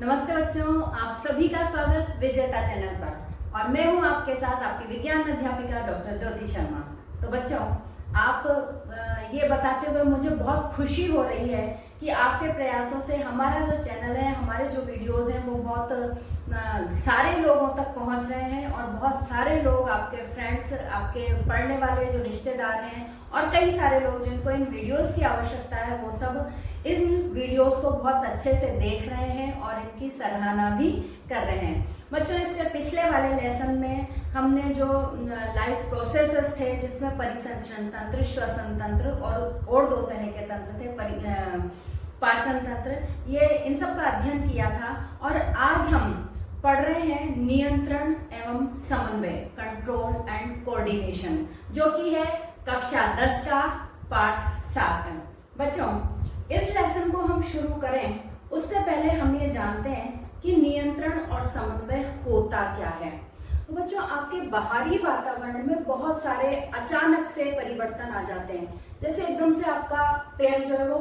नमस्ते बच्चों, आप सभी का स्वागत विजेता चैनल पर। और मैं हूं आपके साथ आपकी विज्ञान अध्यापिका डॉक्टर ज्योति शर्मा। तो बच्चों, आप ये बताते हुए मुझे बहुत खुशी हो रही है कि आपके प्रयासों से हमारा जो चैनल है, हमारे जो वीडियोस हैं वो बहुत सारे लोगों तक पहुंच रहे हैं और बहुत सारे लोग, आपके फ्रेंड्स, आपके पढ़ने वाले जो रिश्तेदार हैं और कई सारे लोग जिनको इन वीडियोस की आवश्यकता है, वो सब इन वीडियोस को बहुत अच्छे से देख रहे हैं और इनकी सराहना भी कर रहे हैं। बच्चों, इससे पिछले वाले लेसन में हमने जो लाइफ प्रोसेसेस थे, जिसमें परिसंचरण तंत्र, श्वसन तंत्र और दो तरह के तंत्र थे, पाचन तंत्र, ये इन सब का अध्ययन किया था। और आज हम पढ़ रहे हैं नियंत्रण एवं समन्वय, कंट्रोल एंड कोऑर्डिनेशन, जो कि है कक्षा 10 का पाठ 7। बच्चों, इस लेसन को हम शुरू करें उससे पहले हम ये जानते हैं कि नियंत्रण और समन्वय होता क्या है। तो बच्चों, आपके बाहरी वातावरण में बहुत सारे अचानक से परिवर्तन आ जाते हैं। जैसे एकदम से आपका पैर जो है वो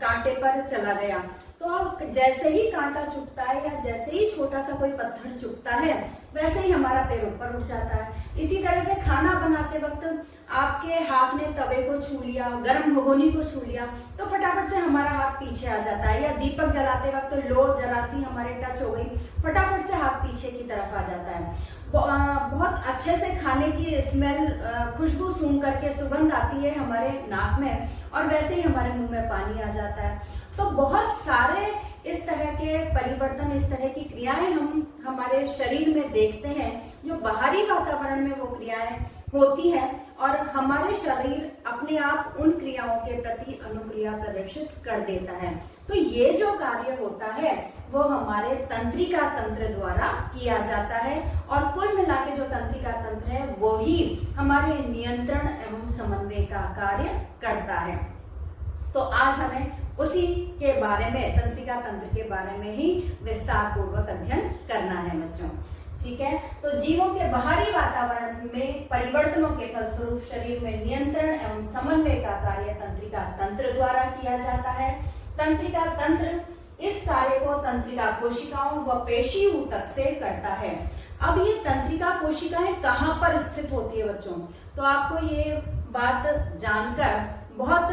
कांटे पर चला गया, तो आप जैसे ही कांटा चुभता है या जैसे ही छोटा सा कोई पत्थर चुभता है, वैसे ही हमारा पैर ऊपर उठ जाता है। इसी तरह से खाना बनाते वक्त आपके हाथ ने तवे को छू लिया, गर्म भगोनी को छू लिया, तो फटाफट से हमारा हाथ पीछे आ जाता है। या दीपक जलाते वक्त लो जरा सी हमारे टच हो गई, फटाफट से हाथ पीछे की तरफ आ जाता है। बहुत अच्छे से खाने की स्मेल, खुशबू सूंघ करके सुगंध आती है हमारे नाक में और वैसे ही हमारे मुंह में पानी आ जाता है। तो बहुत सारे इस तरह के परिवर्तन, इस तरह की क्रियाएं हम हमारे शरीर में देखते हैं, जो बाहरी वातावरण में वो क्रियाएं होती हैं और हमारे शरीर अपने आप उन क्रियाओं के प्रति अनुक्रिया प्रदर्शित कर देता है। तो ये जो कार्य होता है वो हमारे तंत्रिका तंत्र द्वारा किया जाता है और कुल मिला के जो तंत्रिका तंत्र है वो ही हमारे नियंत्रण एवं समन्वय का कार्य करता है। तो आज हमें उसी के बारे में, तंत्रिका तंत्र के बारे में ही विस्तार पूर्वक अध्ययन करना है बच्चों। ठीक है, तो जीवों के बाहरी वातावरण में परिवर्तनों के फलस्वरूप शरीर में नियंत्रण एवं समन्वय का कार्य तंत्रिका तंत्र द्वारा किया जाता है। तंत्रिका तंत्र इस कार्य को तंत्रिका कोशिकाओं व पेशी ऊतक से करता है। अब ये तंत्रिका कोशिकाएं कहाँ पर स्थित होती है बच्चों? तो आपको ये बात जानकर बहुत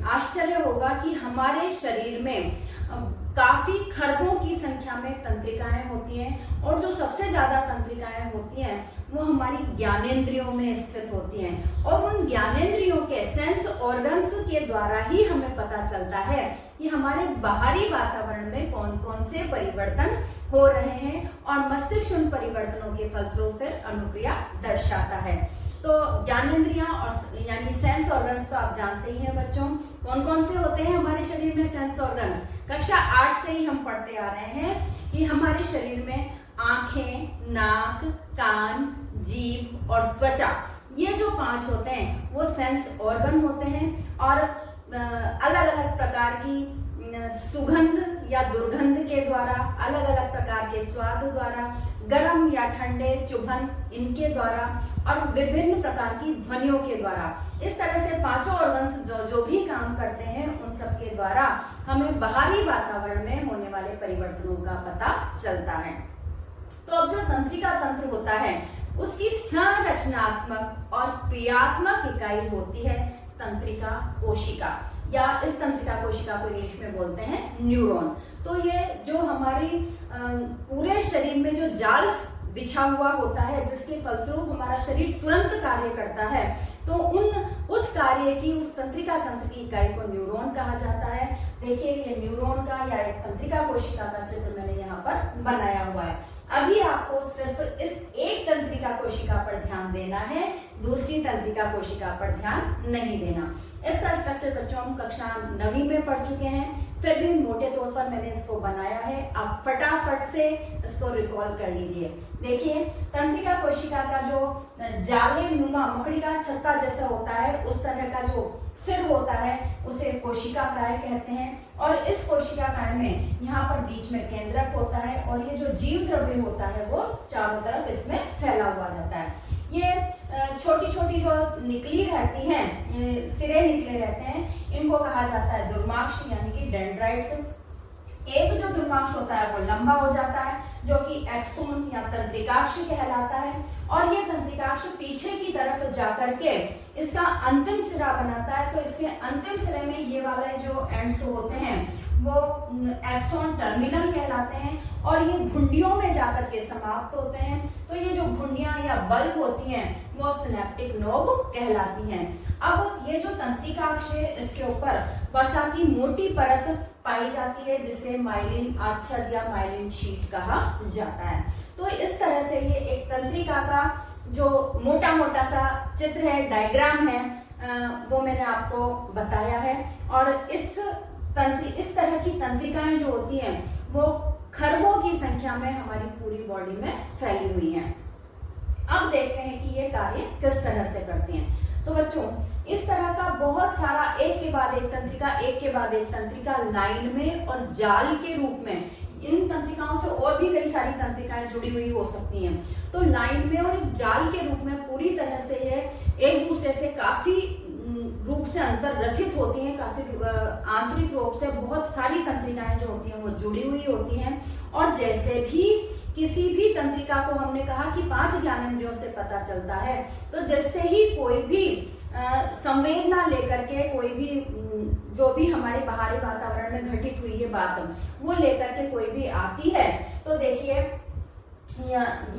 आश्चर्य होगा कि हमारे शरीर में काफी खरबों की संख्या में तंत्रिकाएं होती हैं और जो सबसे ज्यादा तंत्रिकाएं होती हैं वो हमारी ज्ञानेंद्रियों में स्थित होती हैं। और उन ज्ञानेंद्रियों के सेंस ऑर्गन्स के द्वारा ही हमें पता चलता है कि हमारे बाहरी वातावरण में कौन कौन से परिवर्तन हो रहे हैं और मस्तिष्क उन परिवर्तनों के फलस्वरूप फिर अनुक्रिया दर्शाता है। तो ज्ञानेंद्रियां और यानी सेंस ऑर्गन्स तो आप जानते ही हैं बच्चों, कौन कौन से होते हैं हमारे शरीर में सेंस ऑर्गन्स। कक्षा 8 से ही हम पढ़ते आ रहे हैं कि हमारे शरीर में आंखें, नाक, कान, जीभ और त्वचा, ये जो 5 होते हैं वो सेंस ऑर्गन होते हैं। और अलग अलग प्रकार की सुगंध या दुर्गंध के द्वारा, अलग अलग प्रकार के स्वाद द्वारा, गर्म या ठंडे चुभन इनके द्वारा और विभिन्न प्रकार की ध्वनियों के द्वारा, इस तरह से 5 ऑर्गन्स जो भी काम करते हैं उन सब के द्वारा हमें बाहरी वातावरण में होने वाले परिवर्तनों का पता चलता है। तो अब जो तंत्रिका तंत्र होता है उसकी संरचनात्मक और क्रियात्मक इकाई होती है तंत्रिका कोशिका, या इस तंत्रिका कोशिका को इंग्लिश में बोलते हैं न्यूरॉन। तो ये जो हमारी पूरे शरीर में जो जाल बिछा हुआ होता है, जिसके फलस्वरूप हमारा शरीर तुरंत कार्य करता है, तो उस कार्य की, उस तंत्रिका तंत्र की इकाई को न्यूरॉन कहा जाता है। देखिए, ये न्यूरॉन का या एक तंत्रिका कोशिका का चित्र मैंने यहाँ पर बनाया हुआ है। अभी आपको सिर्फ इस एक तंत्रिका कोशिका पर ध्यान देना है, दूसरी तंत्रिका कोशिका पर ध्यान नहीं देना। इसका स्ट्रक्चर बच्चों हम कक्षा 9वीं में पढ़ चुके हैं, फिर भी मोटे तौर पर मैंने इसको बनाया है। आप फटाफट से इसको रिकॉल कर लीजिए। देखिए, तंत्रिका कोशिका का जो जाले नुमा मकड़ी का छत्ता जैसा होता है, उस तरह का जो सिर होता है उसे कोशिका काय कहते हैं। और इस कोशिका काय में यहाँ पर बीच में केंद्रक होता है और ये जो जीव द्रव्य होता है वो चारों तरफ इसमें फैला हुआ रहता है। ये छोटी छोटी जो निकली रहती हैं, सिरे निकले रहते हैं, इनको कहा जाता है दुर्माक्ष यानी कि डेंड्राइट्स। एक जो द्रुमांश होता है वो लंबा हो जाता है, जो कि एक्सोन या तंत्रिकाक्ष कहलाता है, और ये तंत्रिकाक्ष पीछे की तरफ जाकर के इसका अंतिम सिरा बनाता है। तो इसके अंतिम सिरे में ये वाले जो एंड्स होते हैं वो एक्सोन टर्मिनल कहलाते हैं, और ये घुंडियों में जाकर के समाप्त होते हैं। तो ये जो घुंडियां या बल्ब होती हैं वो सिनेप्टिक नोब कहलाती हैं। अब ये जो तंत्रिकाक्ष है इसके ऊपर वसा की मोटी परत पाई जाती है, जिसे माइलिन आच्छाद या माइलिन शीट कहा जाता है। तो इस तरह से ये एक तंत्रिका का जो मोटा मोटा सा चित्र है, डायग्राम है, वो मैंने आपको बताया है। और इस तरह की तंत्रिकाएं जो होती हैं वो खरबों की संख्या में हमारी पूरी बॉडी में फैली हुई हैं। अब देखते हैं कि ये कार्य किस तरह से करती हैं। तो बच्चों, इस तरह का बहुत सारा एक के बाद एक तंत्रिका लाइन में और जाल के रूप में, इन तंत्रिकाओं से और भी कई सारी तंत्रिकाएं जुड़ी हुई हो सकती हैं। तो लाइन में और एक जाल के रूप में पूरी तरह से ये एक दूसरे से काफी रूप से अंतर्ग्रथित होती हैं, काफी आंतरिक रूप से बहुत सारी तंत्रिकाएं जो होती हैं वो जुड़ी हुई होती हैं। और जैसे भी किसी भी तंत्रिका को हमने कहा कि 5 ज्ञानेंद्रियों से पता चलता है, तो जैसे ही कोई भी संवेदना लेकर के, कोई भी जो भी हमारे बाहरी वातावरण में घटित हुई है बात, वो लेकर के कोई भी आती है, तो देखिए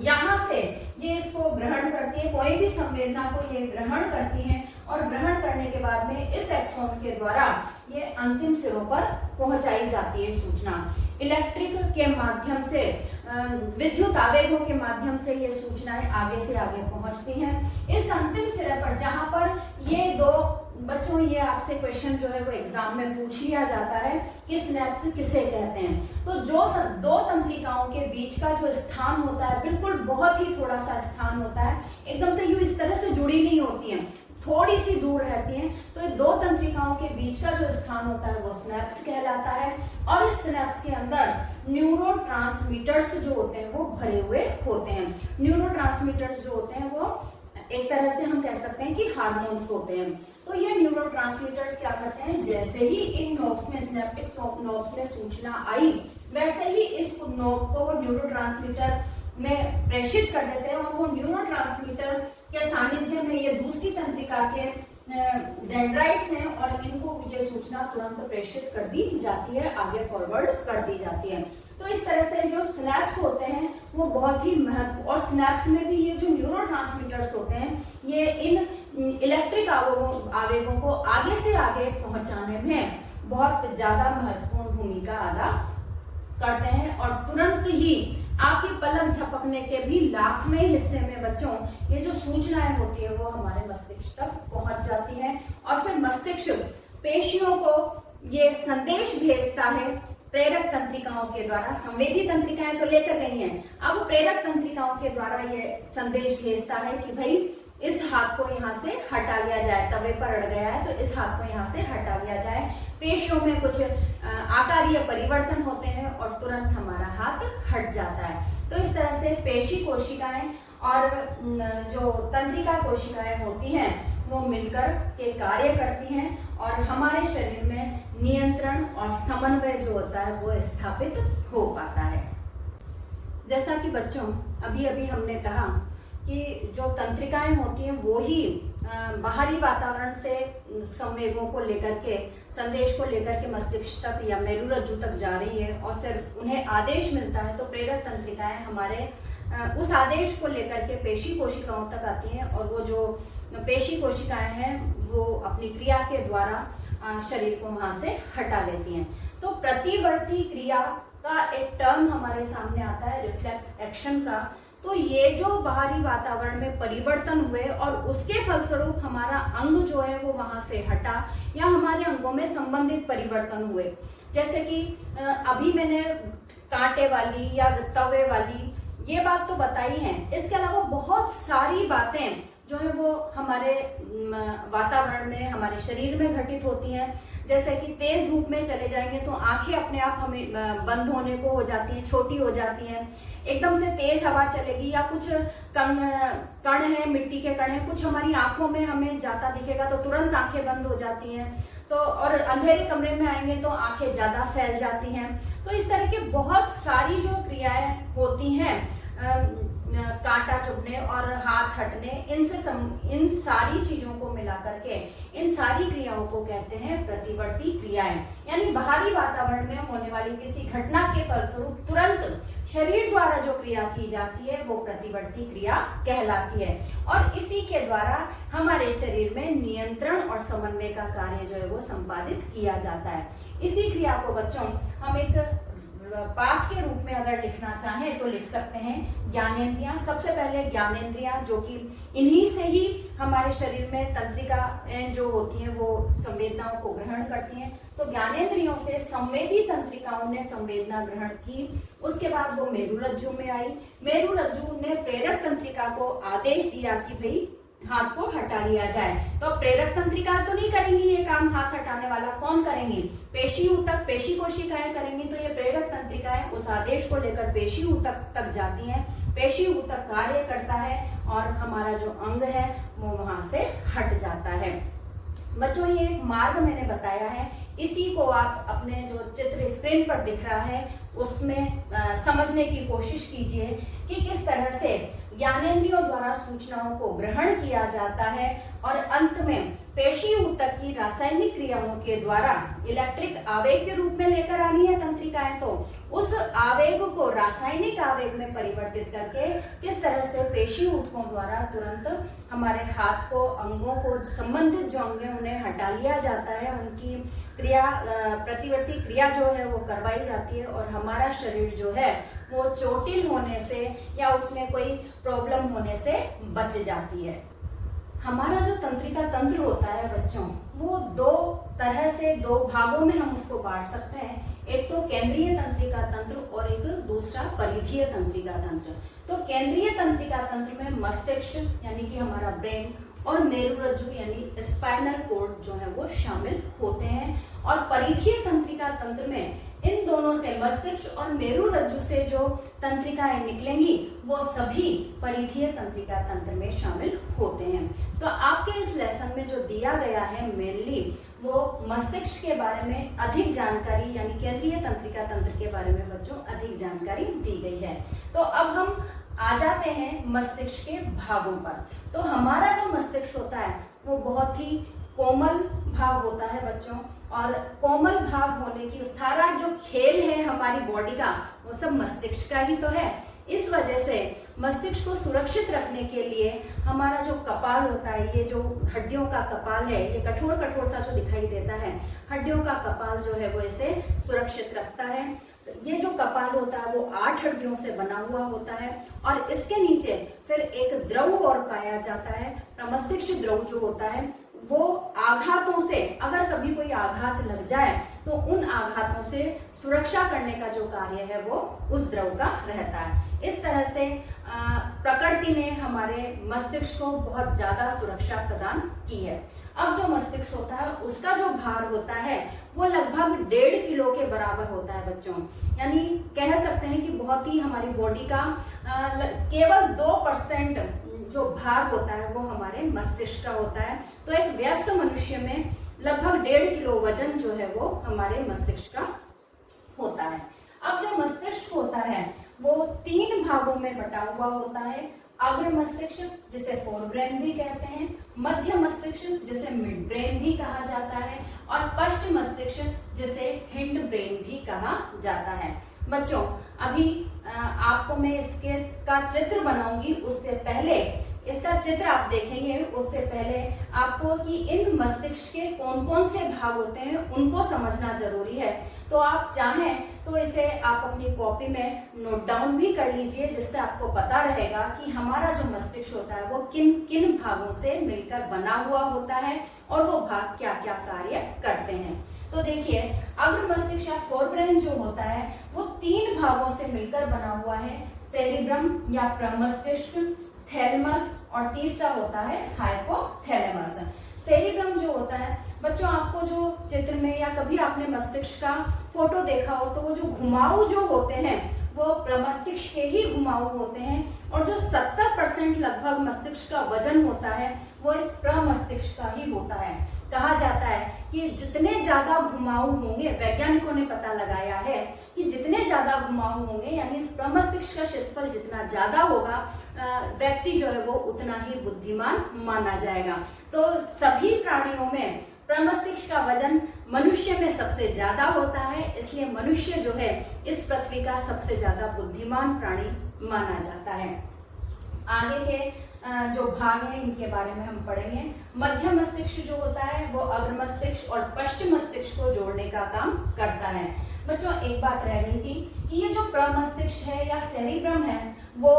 यहाँ से ये इसको ग्रहण करती है, कोई भी संवेदना को ये ग्रहण करती है, और ग्रहण करने के बाद में इस एक्सोन के द्वारा ये अंतिम सिरों पर पहुंचाई जाती है सूचना। इलेक्ट्रिक के माध्यम से, विद्युत आवेगों के माध्यम से ये सूचनाएं आगे से आगे पहुंचती हैं इस अंतिम सिरे पर, जहां पर ये दो बच्चों, ये आपसे क्वेश्चन जो है वो एग्जाम में पूछ लिया जाता है कि सिनेप्स किसे कहते हैं। तो जो दो तंत्रिकाओं के बीच का जो स्थान होता है, बिल्कुल बहुत ही थोड़ा सा स्थान होता है, एकदम से यूं इस तरह से जुड़ी नहीं होती है, थोड़ी सी दूर रहती हैं। तो ये दो तंत्रिकाओं के बीच का जो स्थान होता है वो सिनेप्स कहलाता है। और इस सिनेप्स के अंदर न्यूरोट्रांसमीटर्स जो होते हैं वो भरे हुए होते हैं। न्यूरोट्रांसमीटर्स जो होते हैं वो एक तरह से हम कह सकते हैं कि हार्मोन्स होते हैं। तो ये न्यूरोट्रांसमीटर्स क्या करते हैं, जैसे ही इन नोब्स में, सिनेप्टिक नोब्स में सूचना आई, वैसे ही इस नोब को वो न्यूरोट्रांसमीटर में प्रेषित कर देते हैं, और वो न्यूरोट्रांसमीटर के सानिध्य में ये दूसरी तंत्रिका के डेंड्राइट्स हैं, और इनको ये सूचना तुरंत प्रेषित कर दी जाती है, आगे फॉरवर्ड कर दी जाती है। तो इस तरह से जो सिनेप्स होते हैं वो बहुत ही महत्व, और सिनेप्स में भी ये जो न्यूरोट्रांसमीटर्स होते हैं ये इन इलेक्ट्रिक आवेगों को आगे से आगे पहुंचाने में बहुत ज्यादा महत्वपूर्ण भूमिका अदा करते हैं। और तुरंत ही आपकी पलक झपकने के भी लाखवें हिस्से में बच्चों ये जो सूचनाएं होती है वो हमारे मस्तिष्क तक पहुंच जाती है, और फिर मस्तिष्क पेशियों को ये संदेश भेजता है प्रेरक तंत्रिकाओं के द्वारा। संवेदी तंत्रिकाएं तो लेकर गई हैं, अब प्रेरक तंत्रिकाओं के द्वारा ये संदेश भेजता है कि भाई इस हाथ को यहाँ से हटा लिया जाए, तवे पर अड़ गया है तो इस हाथ को यहाँ से हटा लिया जाए। पेशियों में कुछ आकारीय परिवर्तन होते हैं और तुरंत हमारा हाथ हट जाता है। तो इस तरह से पेशी कोशिकाएं और जो तंत्रिका कोशिकाएं होती हैं वो मिलकर के कार्य करती हैं, और हमारे शरीर में नियंत्रण और समन्वय जो होता है वो स्थापित हो पाता है। जैसा कि बच्चों अभी अभी हमने कहा कि जो तंत्रिकाएं होती हैं वो ही बाहरी वातावरण से संवेगों को लेकर के, संदेश को लेकर के मस्तिष्क तक या मेरुरज्जु तक जा रही है, और फिर उन्हें आदेश मिलता है। तो प्रेरक तंत्रिकाएं हमारे उस आदेश को लेकर के पेशी कोशिकाओं तक आती हैं, और वो जो पेशी कोशिकाएं हैं वो अपनी क्रिया के द्वारा शरीर को वहां से हटा लेती हैं। तो प्रतिवर्ती क्रिया का एक टर्म हमारे सामने आता है, रिफ्लेक्स एक्शन का। तो ये जो बाहरी वातावरण में परिवर्तन हुए और उसके फलस्वरूप हमारा अंग जो है वो वहां से हटा, या हमारे अंगों में संबंधित परिवर्तन हुए, जैसे कि अभी मैंने कांटे वाली या तवे वाली ये बात तो बताई है। इसके अलावा बहुत सारी बातें जो है वो हमारे वातावरण में, हमारे शरीर में घटित होती हैं। जैसे कि तेज धूप में चले जाएंगे तो आंखें अपने आप हमें बंद होने को हो जाती हैं, छोटी हो जाती हैं। एकदम से तेज हवा चलेगी या कुछ कण है, मिट्टी के कण है, कुछ हमारी आंखों में हमें जाता दिखेगा तो तुरंत आंखें बंद हो जाती हैं। तो और अंधेरे कमरे में आएंगे तो आंखें ज्यादा फैल जाती हैं। तो इस तरह की बहुत सारी जो क्रियाएं होती हैं, कांटा चुभने और हाथ हटने, इन सारी चीजों को मिला करके इन सारी क्रियाओं को कहते हैं प्रतिवर्ती क्रियाएं। यानी बाहरी वातावरण में होने वाली किसी घटना के फलस्वरूप तुरंत शरीर द्वारा जो क्रिया की जाती है वो प्रतिवर्ती क्रिया कहलाती है। और इसी के द्वारा हमारे शरीर में नियंत्रण और समन्वय का कार्य जो है वो संपादित किया जाता है। इसी क्रिया को बच्चों हम एक पाठ के रूप में अगर लिखना चाहें तो लिख सकते हैं ज्ञानेंद्रियां। सबसे पहले ज्ञानेंद्रियां, जो कि इन्हीं से ही हमारे शरीर में तंत्रिका जो होती हैं वो संवेदनाओं को ग्रहण करती हैं। तो ज्ञानेंद्रियों से संवेदी तंत्रिकाओं ने संवेदना ग्रहण की। उसके बाद वो मेरुरज्जु में आई। मेरुरज्जु ने प्रेरक तंत्रिका को आदेश दिया कि भाई हाथ को हटा लिया जाए। तो प्रेरक तंत्रिका तो नहीं करेंगी ये काम, हाथ हटाने वाला कौन करेंगी? पेशी ऊतक, पेशी कोशिकाएं करेंगी। तो ये प्रेरक तंत्रिकाएं उस आदेश को लेकर पेशी ऊतक तक जाती हैं। पेशी ऊतक कार्य करता है और हमारा जो अंग है वो वहां से हट जाता है। बच्चों ये एक मार्ग मैंने बताया है, इसी को आप अपने जो चित्र स्क्रीन पर दिख रहा है उसमें समझने की कोशिश कीजिए कि किस तरह से ज्ञानेंद्रियों द्वारा सूचनाओं को ग्रहण किया जाता है और अंत में पेशी ऊतक की रासायनिक क्रियाओं के द्वारा इलेक्ट्रिक आवेग के रूप में लेकर आनी है तंत्रिकाएं। तो उस आवेग को रासायनिक आवेग में परिवर्तित करके किस तरह से पेशी ऊतकों द्वारा तुरंत हमारे हाथ को, अंगों को, संबंधित जो अंग है उन्हें हटा लिया जाता है, उनकी क्रिया प्रतिवर्ती क्रिया जो है वो करवाई जाती है और हमारा शरीर जो है वो चोटिल होने से या उसमें कोई प्रॉब्लम होने से बच जाती है। हमारा जो तंत्रिका तंत्र होता है बच्चों, वो दो तरह से, दो भागों में हम उसको बांट सकते हैं। एक तो केंद्रीय तंत्रिका तंत्र और एक दूसरा परिधीय तंत्रिका तंत्र। तो केंद्रीय तंत्रिका तंत्र में मस्तिष्क यानी कि हमारा ब्रेन और मेरुरज्जु यानी स्पाइनल कॉर्ड जो है वो शामिल होते हैं। और परिधीय तंत्रिका तंत्र में इन दोनों से, मस्तिष्क और मेरुरज्जु से जो तंत्रिकाएं निकलेंगी वो सभी परिधीय तंत्रिका तंत्र में शामिल होते हैं। तो आपके इस लेसन में जो दिया गया है मेनली वो मस्तिष्क के बारे में अधिक जानकारी, यानी केंद्रीय तंत्रिका तंत्र के बारे में बच्चों अधिक जानकारी दी गई है। तो अब हम आ जाते हैं मस्तिष्क के भागों पर। तो हमारा जो मस्तिष्क होता है वो बहुत ही कोमल भाग होता है बच्चों, और कोमल भाग होने की सारा जो खेल है हमारी बॉडी का वो सब मस्तिष्क का ही तो है। इस वजह से मस्तिष्क को सुरक्षित रखने के लिए हमारा जो कपाल होता है, ये जो हड्डियों का कपाल है, ये कठोर कठोर सा जो दिखाई देता है, हड्डियों का कपाल जो है वो इसे सुरक्षित रखता है। ये जो कपाल होता है वो 8 हड्डियों से बना हुआ होता है और इसके नीचे फिर एक द्रव और पाया जाता है, प्रमस्तिष्क द्रव जो होता है वो आघातों से, अगर कभी कोई आघात लग जाए तो उन आघातों से सुरक्षा करने का जो कार्य है वो उस द्रव का रहता है। इस तरह से प्रकृति ने हमारे मस्तिष्क को बहुत ज्यादा सुरक्षा प्रदान की है। अब जो मस्तिष्क होता है उसका जो भार होता है वो लगभग 1.5 किलो के बराबर होता है बच्चों। यानी कह सकते हैं कि बहुत ही हमारी बॉडी का केवल 2% जो भार होता है वो हमारे मस्तिष्क का होता है। तो एक व्यस्त मनुष्य में लगभग 1.5 किलो वजन जो है वो हमारे मस्तिष्क का होता है। अब जो मस्तिष्क होता है वो 3 भागों में बटा हुआ होता है। अग्र मस्तिष्क जिसे फोरब्रेन भी कहते हैं, मध्य मस्तिष्क जिसे मिड ब्रेन भी कहा जाता है और पश्च मस्तिष्क जिसे हिंड ब्रेन भी कहा जाता है। बच्चों अभी आपको मैं इसके का चित्र बनाऊंगी, उससे पहले इसका चित्र आप देखेंगे उससे पहले आपको कि इन मस्तिष्क के कौन कौन से भाग होते हैं उनको समझना जरूरी है। तो आप चाहें तो इसे आप अपनी कॉपी में नोट डाउन भी कर लीजिए, जिससे आपको पता रहेगा कि हमारा जो मस्तिष्क होता है वो किन किन भागों से मिलकर बना हुआ होता है और वो भाग क्या क्या कार्य करते हैं। तो देखिए अग्र मस्तिष्क या फोरब्रेन जो होता है वो 3 भागों से मिलकर बना हुआ है, सेरिब्रम या प्रमस्तिष्क, थैलेमस और तीसरा होता है हाइपोथैलेमस। सेरिब्रम जो होता है बच्चों, आपको जो चित्र में या कभी आपने मस्तिष्क का फोटो देखा हो तो वो जो घुमाव जो होते हैं वो प्रमस्तिष्क के ही घुमाव होते हैं और जो 70% लगभग मस्तिष्क का वजन होता है वो इस प्रमस्तिष्क का ही होता है। कहा जाता है कि जितने ज्यादा घुमाव होंगे, वैज्ञानिकों ने पता लगाया है कि जितने ज्यादा घुमाव होंगे यानी प्रमस्तिष्क का क्षेत्रफल जितना ज्यादा होगा, व्यक्ति जो है वो उतना ही बुद्धिमान माना जाएगा। तो सभी प्राणियों में प्रमस्तिष्क का वजन मनुष्य में सबसे ज्यादा होता है, इसलिए मनुष्य जो है इस पृथ्वी का सबसे ज्यादा बुद्धिमान प्राणी माना जाता है। आगे के जो भाग हैं इनके बारे में हम पढ़ेंगे। मध्य मस्तिष्क जो होता है वो अग्र मस्तिष्क और पश्चिम मस्तिष्क को जोड़ने का काम करता है। बच्चों एक बात रह गई थी कि ये जो प्रमस्तिष्क है या सेरिब्रम है वो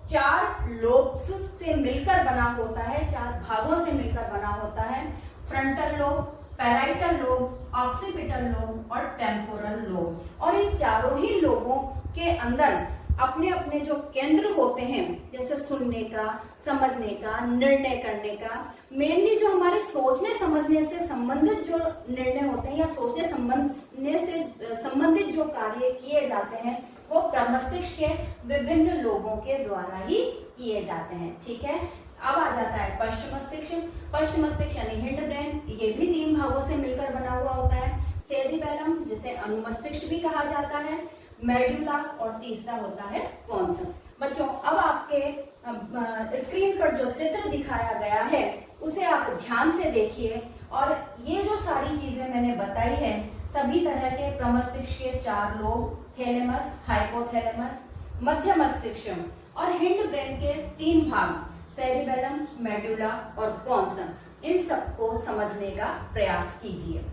4 लोब्स से मिलकर बना होता है, 4 भागों से मिलकर बना होता है। Frontal lobe, parietal lobe, occipital lobe और टेम्पोरल लोब। और इन चारों ही लोगों के अंदर अपने अपने जो केंद्र होते हैं, जैसे सुनने का, समझने का, निर्णय करने का, मेनली जो हमारे सोचने समझने से संबंधित जो निर्णय होते हैं या सोचने समझने से संबंधित जो कार्य किए जाते हैं वो प्रमस्तिष्क के विभिन्न लोगों के द्वारा ही किए जाते हैं। ठीक है, अब आ जाता है पश्चिम मस्तिष्क। पश्चिम मस्तिष्क यानी हिंड ब्रेन, ये भी 3 भागों से मिलकर बना हुआ होता है। सेरिबेलम जिसे अनुमस्तिष्क भी कहा जाता है, मेडुला और तीसरा होता है पोन्स। बच्चों अब आपके स्क्रीन पर जो चित्र दिखाया गया है उसे आप ध्यान से देखिए और ये जो सारी चीजें मैंने बताई है सभी तरह के प्रमस्तिष्क के 4 लोब, थैलेमस, हाइपोथैलेमस, मध्य मस्तिष्क और हिंड ब्रेन के 3 भाग सेरिबेलम, मेडुला और पोन्स, इन सबको समझने का प्रयास कीजिए।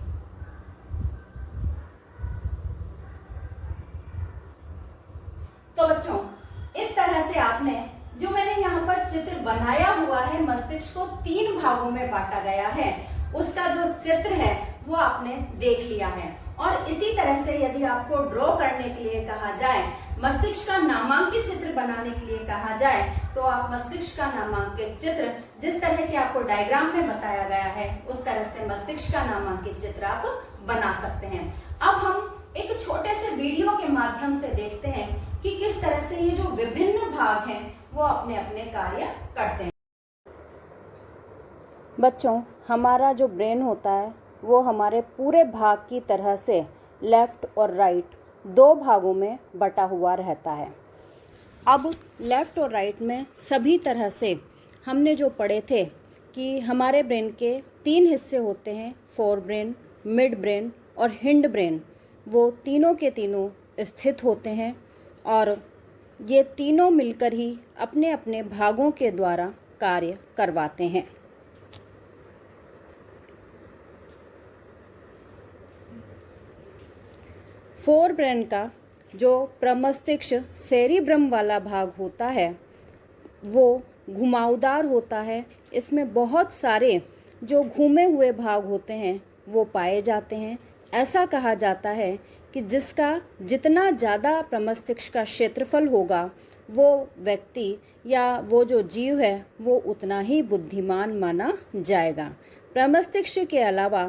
तो बच्चों इस तरह से आपने जो मैंने यहाँ पर चित्र बनाया हुआ है, मस्तिष्क को 3 भागों में बांटा गया है, उसका जो चित्र है वो आपने देख लिया है। और इसी तरह से यदि आपको ड्रॉ करने के लिए कहा जाए, मस्तिष्क का नामांकित चित्र बनाने के लिए कहा जाए, तो आप मस्तिष्क का नामांकित चित्र जिस तरह के आपको डायग्राम में बताया गया है उस तरह से मस्तिष्क का नामांकित चित्र आप बना सकते हैं। अब हम एक छोटे से वीडियो के माध्यम से देखते हैं कि किस तरह से ये जो विभिन्न भाग हैं वो अपने अपने कार्य करते हैं। बच्चों हमारा जो ब्रेन होता है वो हमारे पूरे भाग की तरह से लेफ्ट और राइट 2 भागों में बटा हुआ रहता है। अब लेफ्ट और राइट में सभी तरह से हमने जो पढ़े थे कि हमारे ब्रेन के 3 हिस्से होते हैं, फोर ब्रेन, मिड ब्रेन और हिंड ब्रेन। वो तीनों के तीनों स्थित होते हैं और ये तीनों मिलकर ही अपने अपने भागों के द्वारा कार्य करवाते हैं। फोर ब्रेन का जो प्रमस्तिष्क सेरिब्रम वाला भाग होता है वो घुमावदार होता है। इसमें बहुत सारे जो घूमे हुए भाग होते हैं वो पाए जाते हैं। ऐसा कहा जाता है कि जिसका जितना ज़्यादा प्रमस्तिष्क का क्षेत्रफल होगा वो व्यक्ति या वो जो जीव है वो उतना ही बुद्धिमान माना जाएगा। प्रमस्तिष्क के अलावा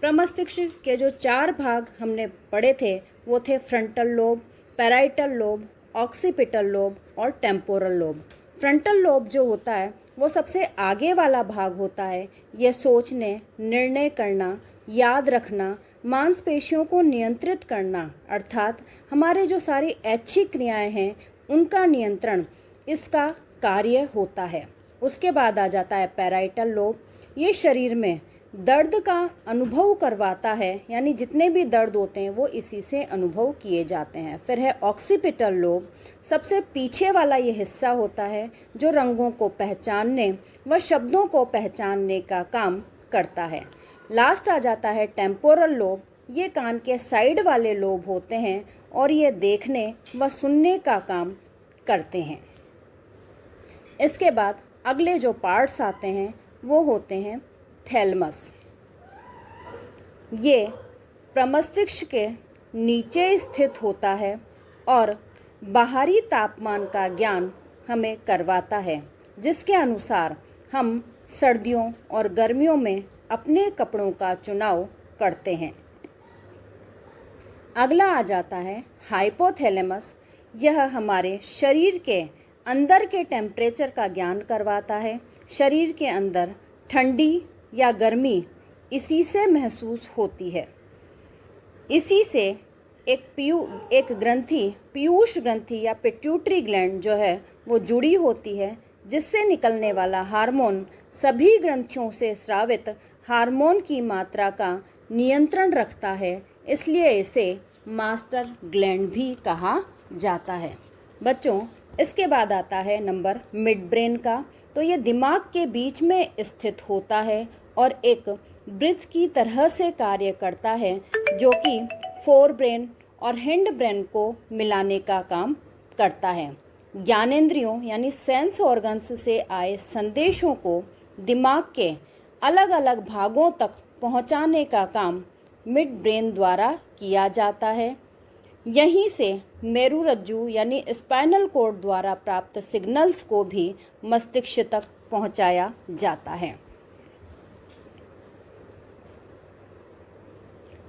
प्रमस्तिष्क के जो 4 भाग हमने पढ़े थे वो थे frontal lobe, parietal lobe, occipital lobe और टेम्पोरल लोब। फ्रंटल लोब जो होता है वो सबसे आगे वाला भाग होता है। ये सोचने, निर्णय करना, याद रखना, मांसपेशियों को नियंत्रित करना अर्थात हमारे जो सारी ऐच्छिक क्रियाएं हैं उनका नियंत्रण इसका कार्य होता है। उसके बाद आ जाता है पैराइटल लोब। ये शरीर में दर्द का अनुभव करवाता है, यानी जितने भी दर्द होते हैं वो इसी से अनुभव किए जाते हैं। फिर है ऑक्सीपिटल लोब, सबसे पीछे वाला ये हिस्सा होता है जो रंगों को पहचानने व शब्दों को पहचानने का काम करता है। लास्ट आ जाता है टेम्पोरल लोब। ये कान के साइड वाले लोब होते हैं और ये देखने व सुनने का काम करते हैं। इसके बाद अगले जो पार्ट्स आते हैं वो होते हैं थैलमस। ये प्रमस्तिष्क के नीचे स्थित होता है और बाहरी तापमान का ज्ञान हमें करवाता है, जिसके अनुसार हम सर्दियों और गर्मियों में अपने कपड़ों का चुनाव करते हैं। अगला आ जाता है हाइपोथैलेमस। यह हमारे शरीर के अंदर के टेम्परेचर का ज्ञान करवाता है। शरीर के अंदर ठंडी या गर्मी इसी से महसूस होती है। इसी से एक ग्रंथि, पीयूष ग्रंथि या पिट्यूटरी ग्लैंड जो है वो जुड़ी होती है, जिससे निकलने वाला हार्मोन सभी ग्रंथियों से स्रावित हार्मोन की मात्रा का नियंत्रण रखता है, इसलिए इसे मास्टर ग्लैंड भी कहा जाता है। बच्चों, इसके बाद आता है नंबर मिड ब्रेन का। तो ये दिमाग के बीच में स्थित होता है और एक ब्रिज की तरह से कार्य करता है, जो कि फोर ब्रेन और हिंड ब्रेन को मिलाने का काम करता है। ज्ञानेंद्रियों यानी सेंस ऑर्गन्स से आए संदेशों को दिमाग के अलग अलग भागों तक पहुंचाने का काम मिड ब्रेन द्वारा किया जाता है। यहीं से मेरुरज्जु यानी स्पाइनल कॉर्ड द्वारा प्राप्त सिग्नल्स को भी मस्तिष्क तक पहुंचाया जाता है।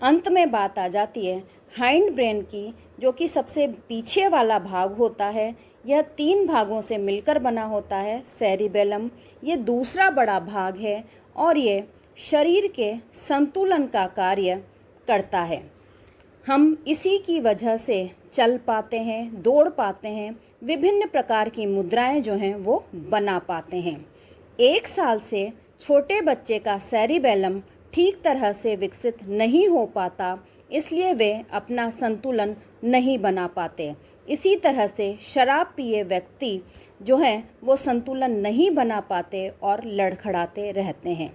अंत में बात आ जाती है हाइंड ब्रेन की, जो कि सबसे पीछे वाला भाग होता है। यह 3 भागों से मिलकर बना होता है। सेरिबेलम ये दूसरा बड़ा भाग है और ये शरीर के संतुलन का कार्य करता है। हम इसी की वजह से चल पाते हैं, दौड़ पाते हैं, विभिन्न प्रकार की मुद्राएं जो हैं वो बना पाते हैं। 1 साल से छोटे बच्चे का सेरिबेलम ठीक तरह से विकसित नहीं हो पाता, इसलिए वे अपना संतुलन नहीं बना पाते। इसी तरह से शराब पिए व्यक्ति जो हैं वो संतुलन नहीं बना पाते और लड़खड़ाते रहते हैं।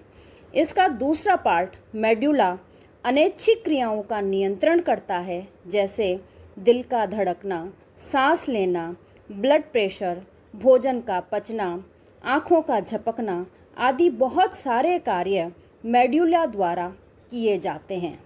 इसका दूसरा पार्ट मेडुला अनैच्छिक क्रियाओं का नियंत्रण करता है, जैसे दिल का धड़कना, सांस लेना, ब्लड प्रेशर, भोजन का पचना, आँखों का झपकना आदि बहुत सारे कार्य मेडुला द्वारा किए जाते हैं।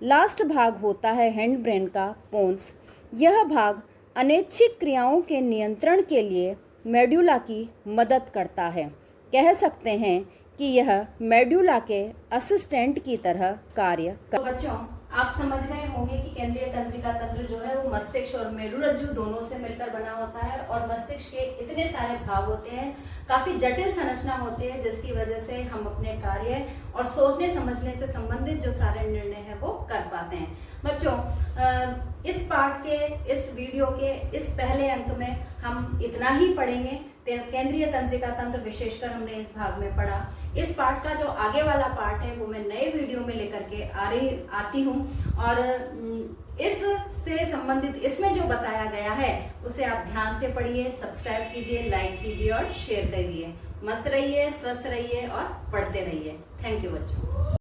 लास्ट भाग होता है हिंड ब्रेन का पोन्स। यह भाग अनैच्छिक क्रियाओं के नियंत्रण के लिए मेडुला की मदद करता है। कह सकते हैं कि यह मेडुला के असिस्टेंट की तरह कार्य कर। तो बच्चों, आप समझ गए होंगे कि केंद्रीय तंत्रिका तंत्र जो है वो मस्तिष्क और मेरुरज्जु दोनों से मिलकर बना होता है और मस्तिष्क के इतने सारे भाग होते हैं, काफी जटिल संरचना होती है, जिसकी वजह से हम अपने कार्य और सोचने समझने से संबंधित जो सारे निर्णय हैं वो कर पाते हैं। बच्चों, इस पाठ के, इस वीडियो के इस पहले अंक में हम इतना ही पढ़ेंगे। केंद्रीय तंत्रिका तंत्र विशेषकर हमने इस भाग में पढ़ा। इस पाठ का जो आगे वाला पार्ट है वो मैं नए वीडियो में लेकर के आती हूँ और इस से संबंधित इसमें जो बताया गया है उसे आप ध्यान से पढ़िए, सब्सक्राइब कीजिए, लाइक कीजिए और शेयर करिए। मस्त रहिए, स्वस्थ रहिए और पढ़ते रहिए। थैंक यू बच्चों।